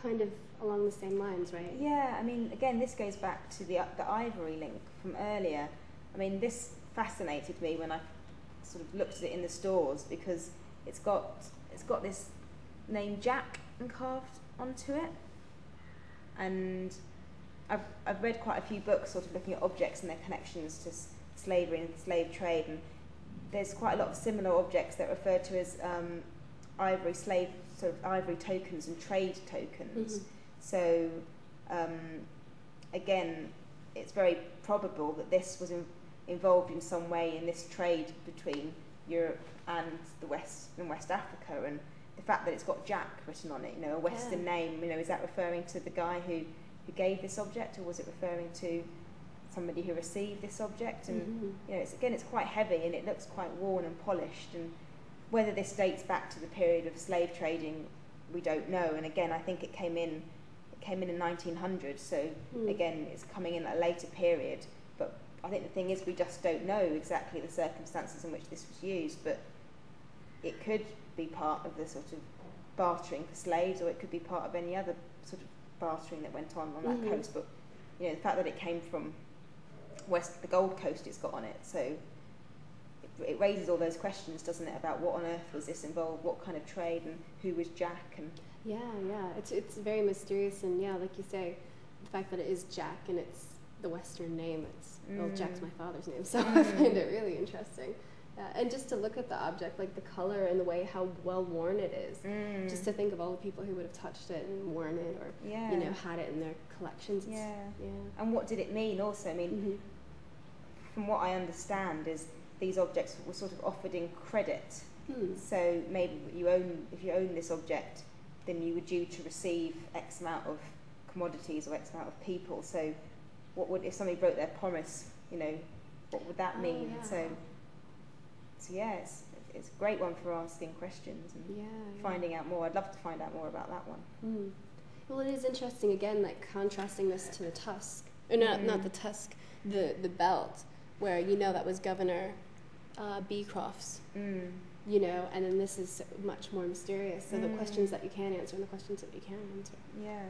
kind of along the same lines, right? Yeah, I mean, again, this goes back to the ivory link from earlier. I mean, this fascinated me when I sort of looked at it in the stores, because it's got this name Jack carved onto it, and I've read quite a few books sort of looking at objects and their connections to slavery and slave trade, and there's quite a lot of similar objects that are referred to as ivory slave, sort of ivory tokens and trade tokens. Mm-hmm. So again, it's very probable that this was involved in some way in this trade between Europe and the West and West Africa, and the fact that it's got Jack written on it, you know, a Western name, you know, is that referring to the guy who gave this object, or was it referring to somebody who received this object? And you know, it's quite heavy and it looks quite worn and polished, and whether this dates back to the period of slave trading, we don't know. And again, I think it came in in 1900, so again, it's coming in at a later period. But I think the thing is, we just don't know exactly the circumstances in which this was used, but it could be part of the sort of bartering for slaves, or it could be part of any other sort of bartering that went on that coast. But you know, the fact that it came from the Gold Coast, it's got on it, so it raises all those questions, doesn't it, about what on earth was this involved, what kind of trade, and who was Jack? And yeah, it's very mysterious, and yeah, like you say, the fact that it is Jack and it's the Western name, well, Jack's my father's name, so I find it really interesting. And just to look at the object, like the color and the way how well worn it is, just to think of all the people who would have touched it and worn it, or you know, had it in their collections. Yeah. And what did it mean also? I mean, from what I understand, is these objects were sort of offered in credit. So maybe if you own this object, then you were due to receive X amount of commodities or X amount of people. So what would, if somebody broke their promise, you know, what would that mean? So yeah, it's a great one for asking questions and finding out more. I'd love to find out more about that one. Well, it is interesting, again, like contrasting this to the tusk, or not the tusk, the belt, where, you know, that was Governor Beecroft's, you know, and then this is much more mysterious. So the questions that you can answer and the questions that you can't answer. Yeah.